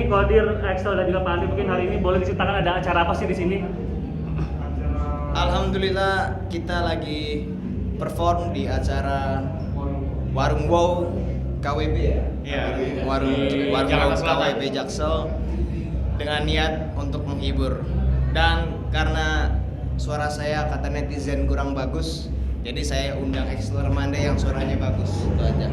nih Kodir, Axel dan juga Pak Andi, mungkin hari ini boleh diceritakan ada acara apa sih di sini? Alhamdulillah kita lagi perform di acara Warung Wow KWB ya. Iya. Warung Wow Jakarta Selatan. KWB Jaksel dengan niat untuk menghibur. Dan karena suara saya kata netizen kurang bagus, jadi saya undang Axel Remande yang suaranya bagus. Itu aja.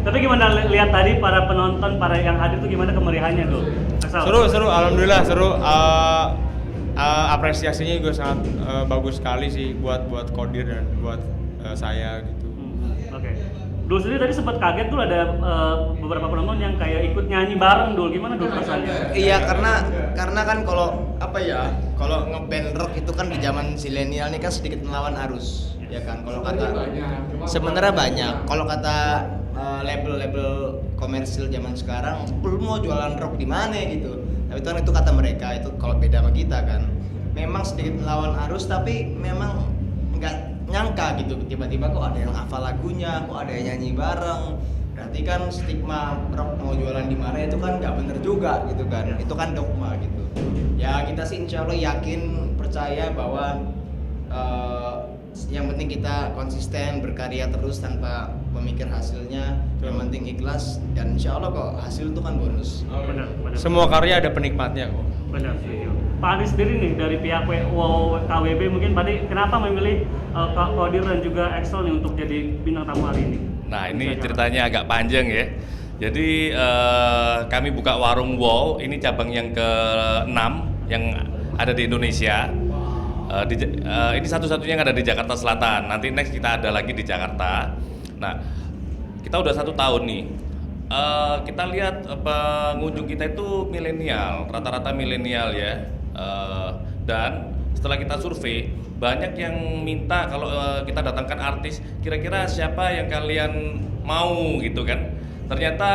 Tapi gimana lihat tadi para penonton, para yang hadir tuh gimana kemeriahannya tuh? Axel? Seru, alhamdulillah seru. Apresiasinya juga sangat bagus sekali sih buat Kodir dan buat saya gitu. Oke. Dul sendiri tadi sempat kaget tuh ada beberapa penonton yang kayak ikut nyanyi bareng Dul. Gimana Dul perasaannya? Iya, karena kan kalau kalau ngeband rock itu kan di zaman zilenial ini kan sedikit melawan arus, ya kan. Kalau kata sebenarnya banyak. Kalau kata label-label komersil zaman sekarang, lu mau jualan rock di mana gitu. Tapi itu kata mereka, itu kalau beda sama kita kan. Memang sedikit melawan arus, tapi memang nggak nyangka gitu tiba-tiba kok ada yang hafal lagunya, kok ada yang nyanyi bareng. Berarti kan stigma rock mau jualan di mana itu kan nggak bener juga gitu kan. Itu kan dogma gitu. Ya kita sih insya Allah yakin, percaya bahwa yang penting kita konsisten berkarya terus tanpa memikir hasilnya. Yang penting ikhlas, dan insya Allah kok hasil itu kan bonus. Benar. Semua karya ada penikmatnya kok. Benar sih. Pak Andi sendiri nih dari pihak Wow KWB mungkin Pak Andi kenapa memilih Kodir dan juga Axel nih untuk jadi bintang tamu hari ini? Nah ini ceritanya agak panjang ya. Jadi kami buka warung Wow, ini cabang yang ke-6 yang ada di Indonesia. Ini satu-satunya yang ada di Jakarta Selatan. Nanti next kita ada lagi di Jakarta. Nah kita udah 1 tahun nih. Kita lihat pengunjung kita itu milenial, rata-rata milenial ya. Dan setelah kita survei, banyak yang minta kalau kita datangkan artis, kira-kira siapa yang kalian mau gitu kan. Ternyata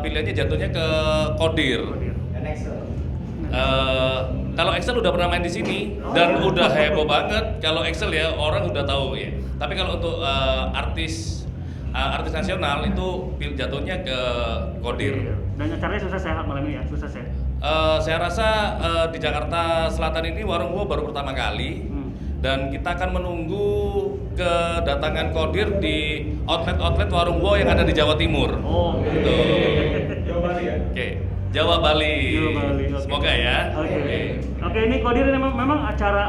pilihannya jatuhnya ke Kodir. Dan Axel. Kalau Axel udah pernah main di sini dan udah heboh banget. Kalau Axel ya orang udah tahu ya. Tapi kalau untuk artis nasional itu jatuhnya ke Kodir. Dan acaranya sukses ya malam ini ya, sukses ya. Saya rasa di Jakarta Selatan ini warung Wow baru pertama kali. Dan kita akan menunggu kedatangan Kodir di outlet warung Wow yang ada di Jawa Timur. Oh, gitu. Jawa Bali ya? Oke, Jawa Bali. Okay. Semoga ya. Oke, ini Kodir ini memang acara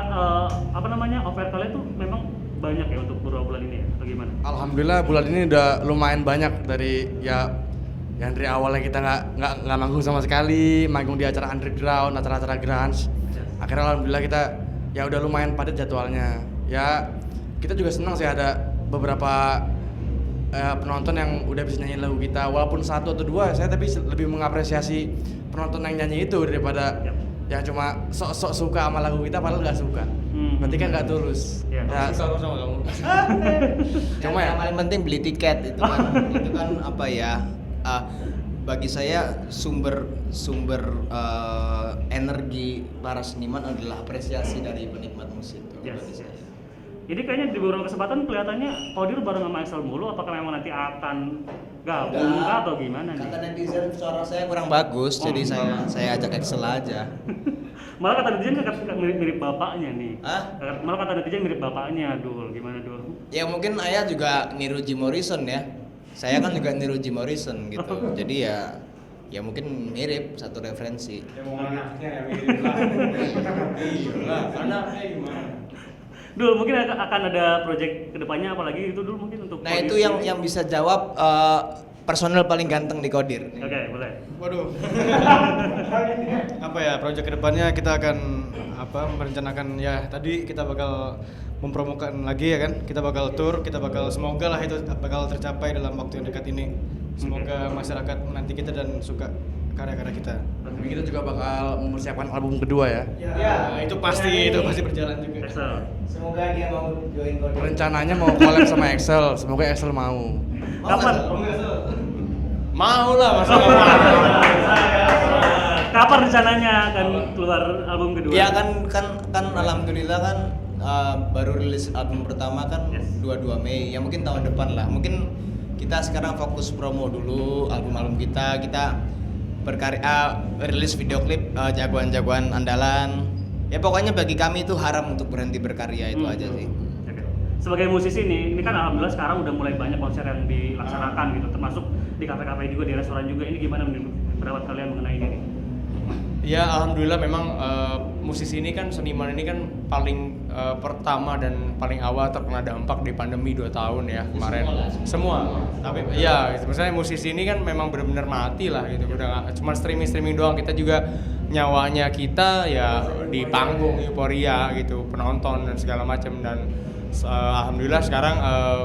offer kalian tuh memang banyak ya untuk beberapa bulan ini ya, atau gimana? Alhamdulillah bulan ini udah lumayan banyak dari yang dari awalnya kita nggak manggung sama sekali, manggung di acara underground, acara-acara grunge. Akhirnya alhamdulillah kita ya udah lumayan padat jadwalnya. Ya kita juga senang sih ada beberapa penonton yang udah bisa nyanyi lagu kita, walaupun 1 atau 2 saya tapi lebih mengapresiasi penonton yang nyanyi itu daripada yang cuma sok-sok suka sama lagu kita padahal nggak suka. Berarti kan nggak tulus. Ya. Sama kamu. Cuma yang paling penting beli tiket itu kan apa ya? Bagi saya sumber energi para seniman adalah apresiasi dari penikmat musik. Yes. Bagi saya. Ini kayaknya di beberapa kesempatan kelihatannya Kodir bareng sama Axel mulu. Apakah memang nanti akan gabung atau gimana nih? Kata netizen suara saya kurang bagus, jadi saya ajak Axel aja. Malah kata netizen mirip bapaknya nih. Hah? Malah kata netizen mirip bapaknya, Dul. Gimana Dul? Ya mungkin ayah juga niru Jim Morrison ya. Saya kan juga niru Jim Morrison gitu. Jadi ya mungkin mirip, satu referensi. Ya mau anaknya ya mirip lah. Iyalah, anaknya gimana? Dul, mungkin akan ada project kedepannya apalagi itu Dul mungkin untuk Nah Kodir itu sendiri? yang bisa jawab personel paling ganteng di Kodir. Oke, boleh. Waduh. Apa ya, proyek kedepannya kita akan merencanakan ya tadi kita bakal mempromokan lagi ya kan. Kita bakal tour, kita bakal semoga lah itu bakal tercapai dalam waktu yang dekat ini. Semoga masyarakat menanti kita dan suka karya-karya kita. Tapi kita juga bakal mempersiapkan album kedua ya. Ya, itu pasti berjalan juga. Axel. Semoga dia mau join Kodir. Rencananya mau collab sama Axel, semoga Axel mau. Kapan? Mau lah masa Kapan rencananya akan keluar album kedua? Ya kan alhamdulillah kan baru rilis album pertama kan 22 Mei. Ya mungkin tahun depan lah. Mungkin kita sekarang fokus promo dulu album-album kita rilis video klip jagoan-jagoan andalan. Ya pokoknya bagi kami itu haram untuk berhenti berkarya itu aja sih. Oke. Sebagai musisi nih, ini kan alhamdulillah sekarang udah mulai banyak konser yang dilaksanakan gitu, termasuk di kafe-kafe juga, di restoran juga. Ini gimana menurut pendapat kalian mengenai ini? Ya alhamdulillah memang musisi ini kan, seniman ini kan paling pertama dan paling awal terkena dampak di pandemi 2 tahun ya kemarin. Semua. Tapi ya misalnya musisi ini kan memang benar-benar mati lah gitu. Udah gak cuma streaming doang, kita juga nyawanya kita ya di panggung euforia gitu, penonton dan segala macam. Dan alhamdulillah sekarang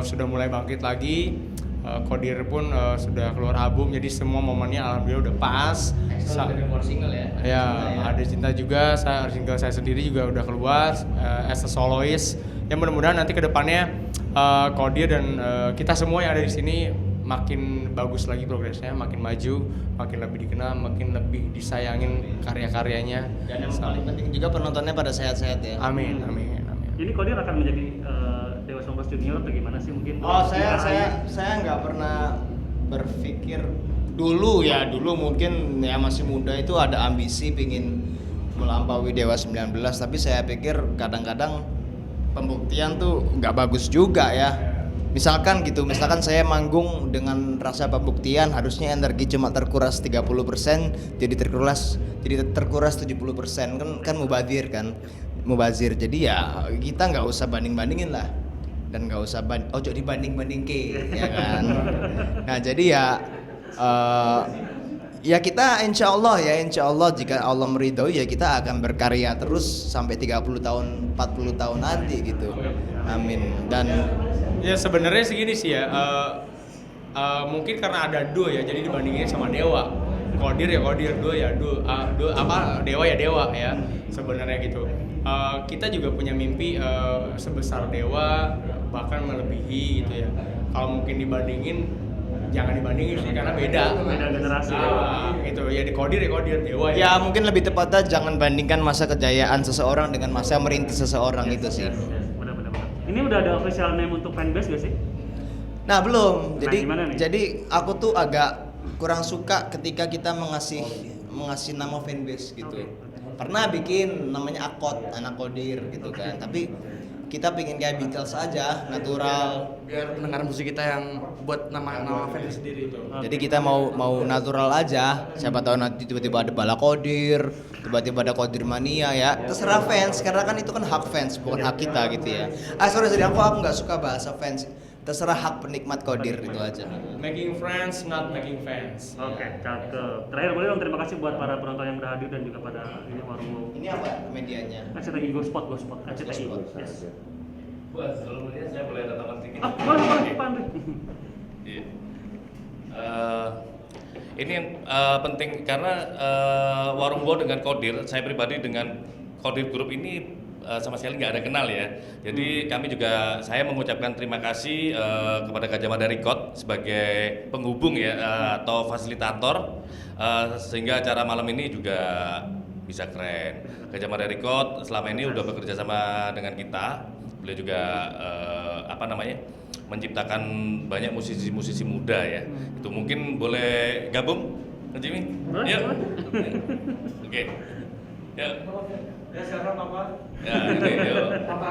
sudah mulai bangkit lagi. Kodir pun sudah keluar album, jadi semua momennya alhamdulillah udah pas. Keluar single ya? Ya, ada cinta juga, single saya sendiri juga udah keluar as a soloist. Yang mudah-mudahan nanti kedepannya Kodir dan kita semua yang ada di sini makin bagus lagi progresnya, makin maju, makin lebih dikenal, makin lebih disayangin karya-karyanya. Dan yang paling penting juga penontonnya pada sehat-sehat ya. Amin, amin, amin. Ini Kodir akan menjadi Dewa 19 Junior atau gimana sih mungkin? Oh saya nggak pernah berpikir dulu mungkin ya masih muda itu ada ambisi pingin melampaui Dewa 19, tapi saya pikir kadang-kadang pembuktian tuh nggak bagus juga ya. Misalkan saya manggung dengan rasa pembuktian harusnya energi cuma terkuras 30%, jadi terkuras 70%, kan mubazir. Jadi ya kita nggak usah banding-bandingin lah, dan nggak usah dibanding-banding ya kan. Nah jadi ya kita insya Allah jika Allah meridhoi ya kita akan berkarya terus sampai 30 tahun 40 tahun nanti gitu. Amin. Dan ya sebenarnya segini sih ya, mungkin karena ada duo ya, jadi dibandingin sama Dewa. Kodir ya Kodir, duo ya duo, Dewa ya Dewa ya sebenarnya gitu. Kita juga punya mimpi sebesar Dewa, bahkan melebihi gitu ya. Kalau mungkin dibandingin, jangan dibandingin sih karena beda generasi. Gitu ya, di Kodir ya Kodir, Dewa ya. ya mungkin lebih tepatnya jangan bandingkan masa kejayaan seseorang dengan masa merintis seseorang itu sih. Benar. Ini udah ada official name untuk fanbase gak sih? Nah belum. Nah, gimana nih? Jadi aku tuh agak kurang suka ketika kita mengasih nama fanbase gitu. Pernah bikin namanya Akot, anak Kodir gitu kan. Tapi kita pengen kayak Beatles aja, natural. Biar pendengar musik kita yang buat nama fans sendiri itu. Jadi kita mau natural aja. Siapa tahu nanti tiba-tiba ada Bala Kodir, tiba-tiba ada Kodir Mania ya. Terserah fans, karena kan itu kan hak fans, bukan hak kita gitu ya. Sorry aku nggak suka bahasa fans. Terserah hak penikmat Kodir itu aja. Making friends, not making fans. Oke, cakep. Terakhir boleh dong terima kasih buat para penonton yang udah hadir dan juga pada ini warung Ini apa medianya? RCTI Gospot, RCTI. Yes. Buat sebelumnya saya boleh datang sedikit. Boleh Pak Andri. Iya. Ini yang penting karena Warung Wow dengan Kodir, saya pribadi dengan Kodir Group ini sama sekali nggak ada kenal ya. Jadi saya mengucapkan terima kasih kepada Gajah Mada Record sebagai penghubung ya atau fasilitator sehingga acara malam ini juga bisa keren. Gajah Mada Record selama ini udah bekerja sama dengan kita. Beliau juga menciptakan banyak musisi-musisi muda ya. Itu mungkin boleh gabung, Jimmy? Yuk. Oke. Ya. Ya silakan Bapak. Ya,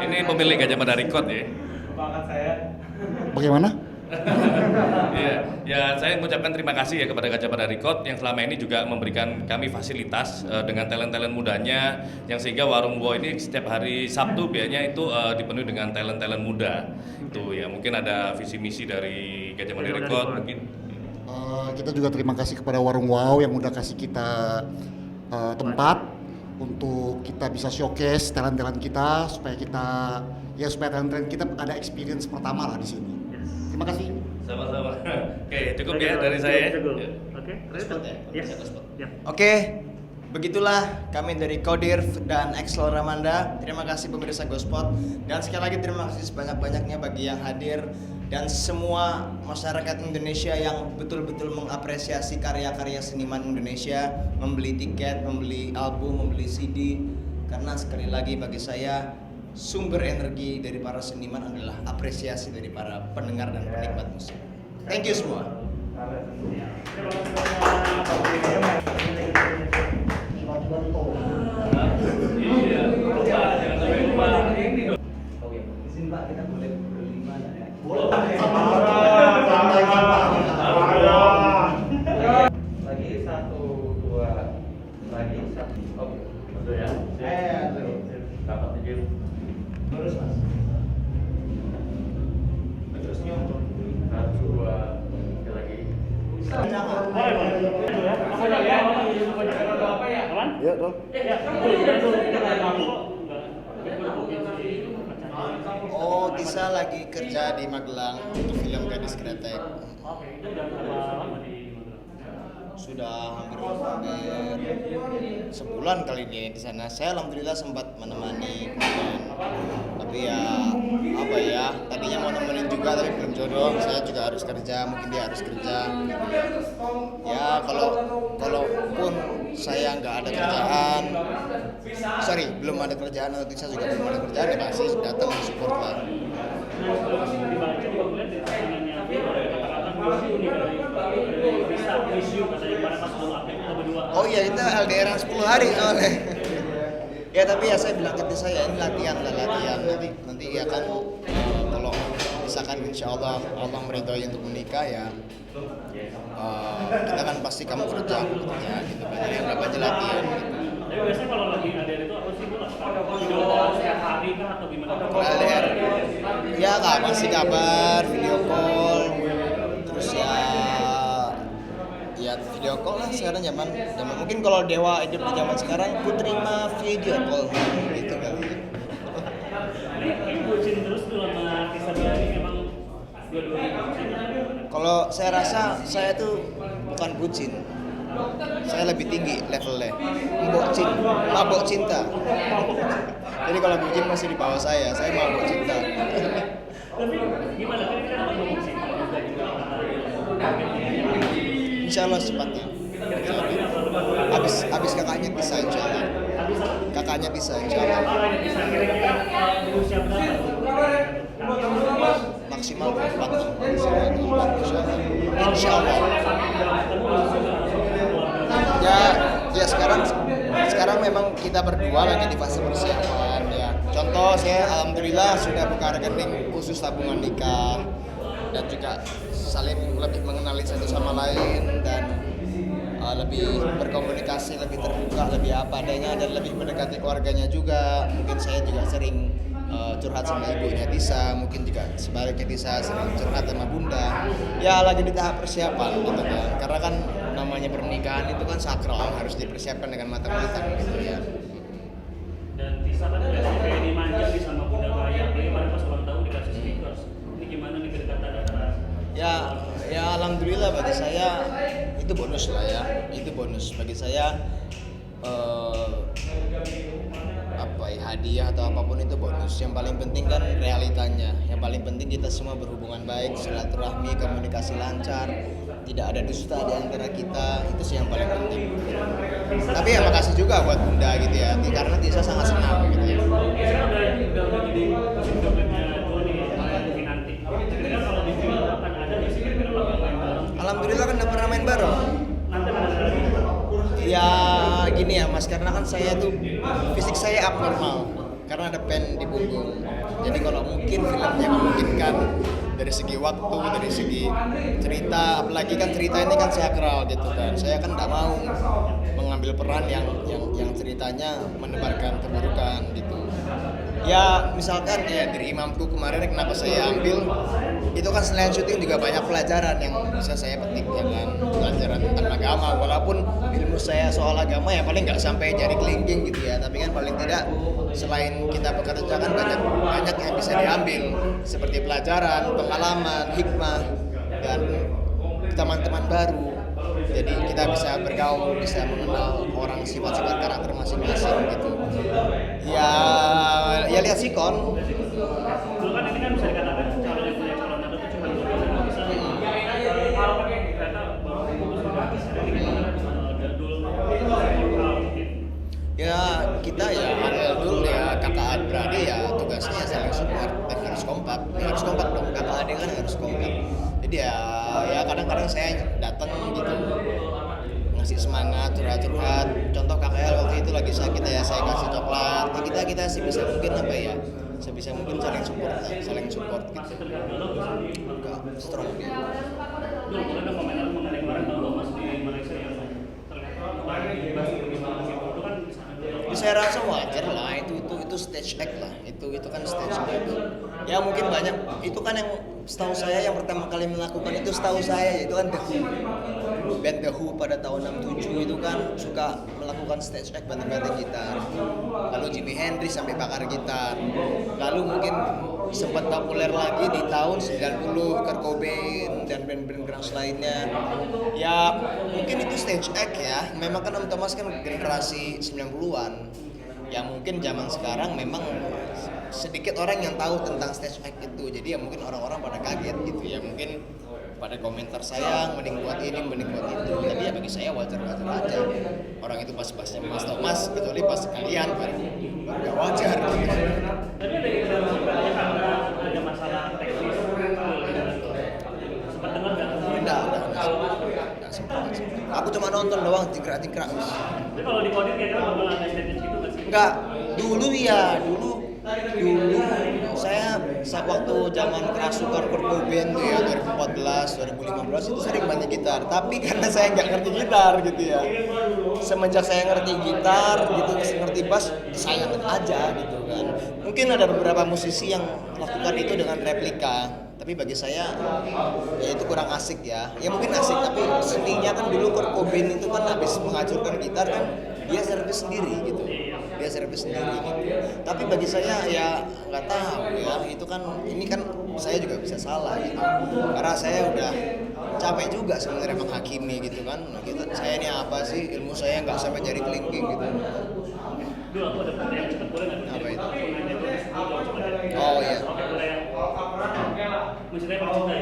ini pemilik Gajah Mada Record ya. Bakat saya. Bagaimana? Ya, saya mengucapkan terima kasih ya kepada Gajah Mada Record yang selama ini juga memberikan kami fasilitas dengan talent-talent mudanya, yang sehingga Warung Wow ini setiap hari Sabtu biasanya itu dipenuhi dengan talent-talent muda. Itu ya mungkin ada visi misi dari Gajah Mada Record mungkin. Kita juga terima kasih kepada Warung Wow yang udah kasih kita tempat untuk kita bisa showcase talent-talent kita supaya talent-talent kita ada experience pertama lah di sini. Terima kasih. Sama-sama. Oke, cukup ya dari saya. Oke, Gospot ya? Yes. Ya. Oke, begitulah kami dari Kodir dan Excel Ramanda. Terima kasih pemirsa Gospot, dan sekali lagi terima kasih sebanyak-banyaknya bagi yang hadir dan semua masyarakat Indonesia yang betul-betul mengapresiasi karya-karya seniman Indonesia, membeli tiket, membeli album, membeli CD. Karena sekali lagi bagi saya sumber energi dari para seniman adalah apresiasi dari para pendengar dan penikmat musik. Thank you semua. jangan. Boleh, boleh. Itu ya. Aku jaga apa ya? Aman? Ya, dong. Ya, dulu kita nggak tahu kok. Oh, Tisa lagi kerja di Magelang untuk film Gadis Kretek. Oke, itu udah berapa lama di Magelang? Sudah hampir sebulan kali dia di sana. Saya alhamdulillah sempat menemani, tapi ya apa ya, tadinya mau nemenin juga tapi belum jodoh. Saya juga harus kerja, mungkin dia harus kerja. Ya kalaupun saya nggak ada kerjaan, belum ada kerjaan atau Tisa juga belum ada kerjaan, ya pasti datang support lah. Dibaca juga melihat di postingannya kata-kata misi nih dari bisa isu katanya pada pas belum update kita berdua. Oh iya, kita LDR 10 hari soalnya. Ya tapi ya saya bilang ke Tisa ya ini latihan nanti ya kan kalau misalkan insya Allah meridhoi untuk menikah ya kita kan pasti kamu kerja aku kerja gitu kan, jadi anggap aja latihan gitu. Tapi biasanya kalau lagi LDR itu apa sih itu video call setiap hari kah atau gimana? LDR ya nggak masih kabar, video call, terus ya video call lah sekarang zaman mungkin kalau Dewa hidup di zaman sekarang ku terima video call gitu kan. Ini bucin terus tuh sama Tisa ini memang dua-duanya bucin. Kalau saya rasa saya tuh bukan bucin, saya lebih tinggi levelnya, mabok cinta. Jadi kalau bucin masih di bawah saya mabok cinta. Tapi gimana kan kita mau bucin juga Insya Allah secepatnya. Abis kakaknya bisa insya Allah. Kakaknya bisa insya Allah. bisa kira-kira berusia berapa? Maksimal 4 insya Allah. Ya sekarang memang kita berdua lagi di fase persiapan ya. Contoh saya alhamdulillah sudah buka rekening khusus tabungan nikah dan juga saling lebih mengenali satu sama lain dan lebih berkomunikasi, lebih terbuka, lebih apa adanya dan lebih mendekati keluarganya juga. Mungkin saya juga sering curhat sama ibunya Tisa, mungkin juga sebaliknya Tisa sering curhat sama bunda. Ya lagi di tahap persiapan gitu kan, karena kan namanya pernikahan itu kan sakral, harus dipersiapkan dengan matang-matang gitu ya. Dan Tisa kan biasanya kayak dimanja nih sama bunda Maya, apalagi kemarin pas ulang tahun dikasih stickers. Ini gimana nih kedekatan antara? Ya alhamdulillah bagi saya itu bonus lah ya, itu bonus bagi saya. Hadiah atau apapun itu bonus. Yang paling penting kan realitanya. Yang paling penting kita semua berhubungan baik, silaturahmi, komunikasi lancar, tidak ada dusta di antara kita. Itu sih yang paling penting. Tapi ya makasih juga buat bunda gitu ya, karena Tisa sangat senang gitu ya. Sekarang udah jadi jogetnya Doni mungkin nanti. Kira-kira kalau di film akan ada nggak sih kira-kira bakal main bareng? Alhamdulillah kan udah pernah main bareng. Nanti ada lagi. Ya gini ya Mas, karena kan saya tuh fisik saya abnormal karena ada pen di punggung. Jadi kalau mungkin filmnya memungkinkan dari segi waktu, dari segi cerita, apalagi kan cerita ini kan sakral gitu kan. Saya kan nggak mau mengambil peran yang ceritanya menebarkan keburukan gitu. Ya misalkan ya dari imamku kemarin kenapa saya ambil itu kan selain syuting juga banyak pelajaran yang bisa saya petik ya kan, pelajaran tentang agama, walaupun ilmu saya soal agama ya paling nggak sampai jari kelingking gitu ya, tapi kan paling tidak selain kita bekerja kan banyak yang bisa diambil seperti pelajaran, pengalaman, hikmah dan teman-teman baru. Jadi kita bisa bergaul, bisa mengenal orang, sifat-sifat karakter masing-masing gitu. Ya lihat sikon. Dulu kan ini kan bisa dikatakan calon yang punya calon ada tuh cuma 2 orang bisa. Kalau ternyata baru putus gratis. Jadi gimana Dul Ya kita ya Ariel Dul ya kakak beradik ya tugasnya saling support dan harus kompak. Harus kompak dong, kakak adik kan harus kompak. Jadi ya kadang-kadang saya datang gitu ngasih semangat, curhat-curhat. Contoh kakak waktu itu lagi sakit ya, saya kasih coklat. Ya kita sih bisa mungkin apa ya, sebisa mungkin saling support gitu. Enggak strong gitu. Dulu boleh dong komentar mengenai kemarin Bang Thomas di Malaysia yang ternyata kemarin dibahas bagaimana itu kan di sana juga. Saya rasa wajar lah, itu stage act lah, itu kan stage act. Ya mungkin banyak, itu kan yang setahu saya yang pertama kali melakukan itu setahu saya itu kan The Who. band The Who pada tahun 67 itu kan suka melakukan stage act banting-banting gitar. Lalu Jimi Hendrix sampai bakar gitar. Lalu mungkin sempat populer lagi di tahun 90 Kurt Cobain dan band-band grunge lainnya. Ya mungkin itu stage act ya. Memang kan Om Thomas kan generasi 90-an. Ya mungkin zaman sekarang memang sedikit orang yang tahu tentang stage act itu. Jadi ya mungkin orang-orang pada kaget gitu ya. Mungkin pada komentar sayang, mending buat ini, mending buat itu. Tapi ya bagi saya wajar-wajar aja. Orang itu pas-pasnya Mas Thomas, kecuali pas kalian kan gak wajar gitu. Tapi ada yang karena ada masalah teknis. Sempat dengar nggak? Nggak sempat. Aku cuma nonton doang, tingkrak-tingkrak. Tapi kalau di Kodir kayaknya bakal ada statement gitu nggak sih? Enggak, dulu saya waktu zaman kerasukan Kurt Cobain tuh ya 2014, 2015 itu sering banyak gitar. Tapi karena saya nggak ngerti gitar gitu ya. Semenjak saya ngerti gitar gitu, ngerti bass, sayang aja gitu kan. Mungkin ada beberapa musisi yang lakukan itu dengan replika. Tapi bagi saya ya itu kurang asik ya. Ya mungkin asik tapi seninya kan dulu Kurt Cobain itu kan habis menghancurkan gitar kan dia servis sendiri gitu. Dia servis sendiri gitu. Tapi bagi saya ya nggak tahu ya itu kan ini kan saya juga bisa salah gitu. Karena saya udah capek juga sebenarnya menghakimi gitu kan. Nah, saya ini apa sih ilmu saya nggak sampai jari kelingking gitu. Dulu aku ada pertanyaan cepat boleh nggak? Apa itu? Aku nanya dulu, coba deh. Oh iya. Oke boleh ya. Mencintai apa dicintai?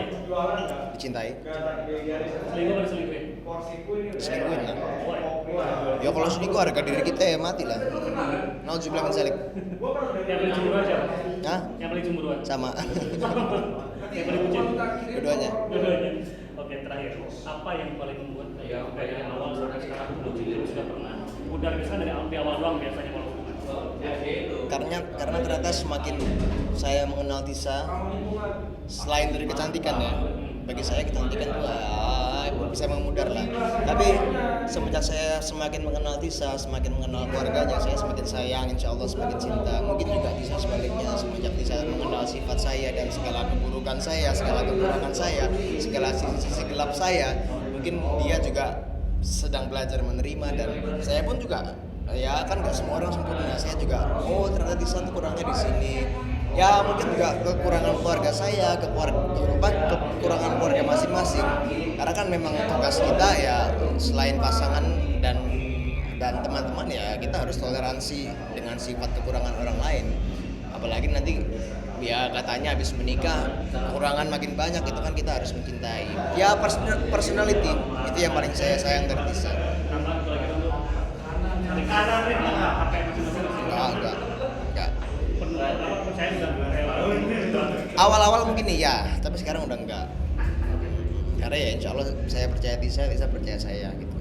Dicintai. Selingkuh atau selingkuhin? Selingkuhin lah. Ya kalau selingkuh harga diri kita ya mati lah. Nauzubillah min zalik. Yang paling cemburuan siapa? Hah? Yang paling cemburuan? Sama. Yang paling bucin? Dua-duanya. Dua-duanya. Oke terakhir, apa yang paling membuat dari awal sampai sekarang bucin itu sudah pernah? Udah biasanya dari awal doang biasanya kalau hubungan. Karena ternyata semakin saya mengenal Tisa, selain dari kecantikan ya, bagi saya kecantikan itu bisa memudar lah. Tapi semenjak saya semakin mengenal Tisa, semakin mengenal keluarganya, saya semakin sayang, insya Allah semakin cinta. Mungkin juga Tisa sebaliknya, semenjak Tisa mengenal sifat saya dan segala keburukan saya, segala kekurangan saya, segala sisi gelap saya, mungkin dia juga sedang belajar menerima dan saya pun juga ya kan nggak semua orang sempurna. Saya juga ternyata Tisa tuh kurangnya di sini. Ya mungkin juga kekurangan keluarga saya, kekurangan keluarga masing-masing. Karena kan memang tugas kita ya selain pasangan dan teman-teman ya kita harus toleransi dengan sifat kekurangan orang lain. Apalagi nanti ya katanya habis menikah kekurangan makin banyak, itu kan kita harus mencintai. Ya personality itu yang paling saya sayang dari Tisa. Tambah lagi untuk dari kanan nih apa yang masing-masing? Enggak. Percaya juga rela. Awal-awal mungkin iya, tapi sekarang udah enggak. Karena ya insya Allah saya percaya Tisa percaya saya gitu.